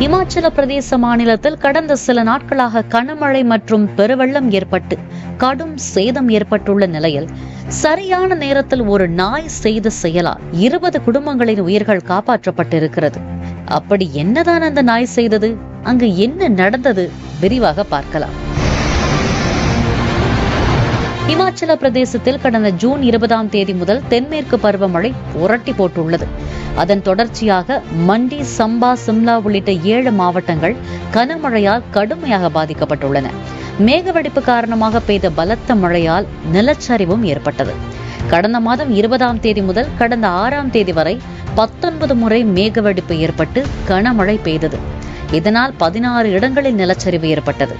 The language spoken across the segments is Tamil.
இமாச்சல பிரதேச மாநிலத்தில் கடந்த சில நாட்களாக கனமழை மற்றும் பெருவெள்ளம் ஏற்பட்டு கடும் சேதம் ஏற்பட்டுள்ள நிலையில் சரியான நேரத்தில் ஒரு நாய் செய்த செயலால் 20 குடும்பங்களின் உயிர்கள் காப்பாற்றப்பட்டிருக்கிறது. அப்படி என்னதான் அந்த நாய் செய்தது? அங்கு என்ன நடந்தது? விரிவாக பார்க்கலாம். இமாச்சல பிரதேசத்தில் கடந்த ஜூன் 20ஆம் தேதி முதல் தென்மேற்கு பருவமழை புரட்டி போட்டுள்ளது. அதன் தொடர்ச்சியாக மண்டி, சம்பா, சிம்லா உள்ளிட்ட 7 மாவட்டங்கள் கனமழையால் கடுமையாக பாதிக்கப்பட்டுள்ளன. மேகவெடிப்பு காரணமாக பெய்த பலத்த மழையால் நிலச்சரிவும் ஏற்பட்டது. கடந்த மாதம் 20ஆம் தேதி முதல் கடந்த 6ஆம் தேதி வரை 19 முறை மேகவெடிப்பு ஏற்பட்டு கனமழை பெய்தது. இதனால் 16 இடங்களில் நிலச்சரிவு ஏற்பட்டது.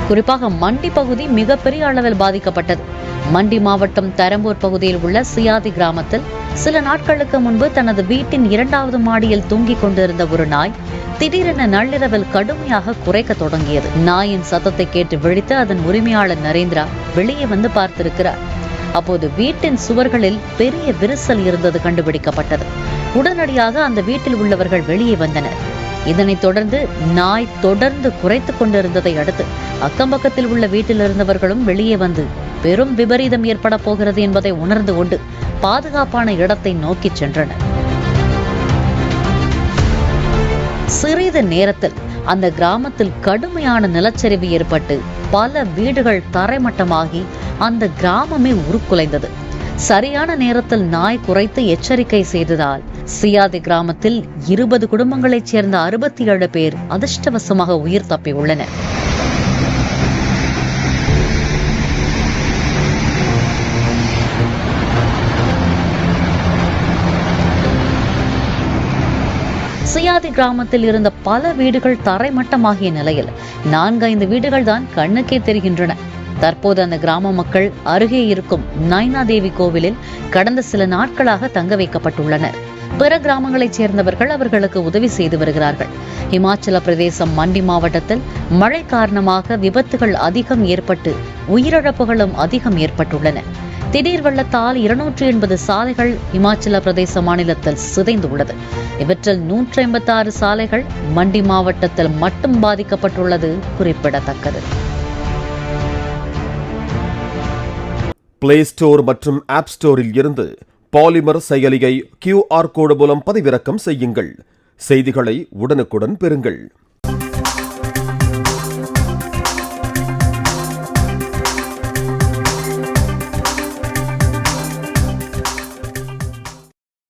குறிப்பாக மண்டி பகுதி மிகப்பெரிய அளவில் பாதிக்கப்பட்டது. மண்டி மாவட்டம் தரம்பூர் பகுதியில் உள்ள சியாதி கிராமத்தில் சில நாட்களுக்கு முன்பு தனது வீட்டின் 2வது மாடியில் தூங்கிக் கொண்டிருந்த ஒரு நாய் திடீரென நள்ளிரவில் கடுமையாக குறைக்க தொடங்கியது. நாயின் சத்தத்தை கேட்டு விழித்து அதன் உரிமையாளர் நரேந்திரா வெளியே வந்து பார்த்திருக்கிறார். அப்போது வீட்டின் சுவர்களில் பெரிய விரிசல் இருந்தது கண்டுபிடிக்கப்பட்டது. உடனடியாக அந்த வீட்டில் உள்ளவர்கள் வெளியே வந்தனர். இதனைத் தொடர்ந்து நாய் தொடர்ந்து குறைத்துக் கொண்டிருந்ததை அடுத்து அக்கம்பக்கத்தில் உள்ள வீட்டில் இருந்தவர்களும் வெளியே வந்து பெரும் விபரீதம் ஏற்பட போகிறது என்பதை உணர்ந்து கொண்டு பாதுகாப்பான இடத்தை நோக்கி சென்றனர். சிறிது நேரத்தில் அந்த கிராமத்தில் கடுமையான நிலச்சரிவு ஏற்பட்டு பல வீடுகள் தரைமட்டமாகி அந்த கிராமமே உருக்குலைந்தது. சரியான நேரத்தில் நாய் குறைத்து எச்சரிக்கை செய்ததால் சியாதி கிராமத்தில் 20 குடும்பங்களைச் சேர்ந்த 67 பேர் அதிர்ஷ்டவசமாக உயிர் தப்பியுள்ளனர். சியாதி கிராமத்தில் இருந்த பல வீடுகள் தரைமட்டமாகிய நிலையில் 4-5 வீடுகள் தான் கண்ணுக்கே தெரிகின்றன. தற்போது அந்த கிராம மக்கள் அருகே இருக்கும் நைனா தேவி கோவிலில் கடந்த சில நாட்களாக தங்க வைக்கப்பட்டுள்ளனர். பிற கிராமங்களைச் சேர்ந்தவர்கள் அவர்களுக்கு உதவி செய்து வருகிறார்கள். இமாச்சல பிரதேசம் மண்டி மாவட்டத்தில் மழை காரணமாக விபத்துகள் அதிகம் ஏற்பட்டு உயிரிழப்புகளும் அதிகம் ஏற்பட்டுள்ளன. திடீர் வெள்ளத்தால் 280 சாலைகள் இமாச்சல பிரதேச மாநிலத்தில் சிதைந்துள்ளது. இவற்றில் 156 சாலைகள் மண்டி மாவட்டத்தில் மட்டும் பாதிக்கப்பட்டுள்ளது குறிப்பிடத்தக்கது. பிளே ஸ்டோர் மற்றும் ஆப் ஸ்டோரில் இருந்து பாலிமர் செயலியை QR கோடு மூலம் பதிவிறக்கம் செய்யுங்கள். செய்திகளை உடனுக்குடன் பெறுங்கள்.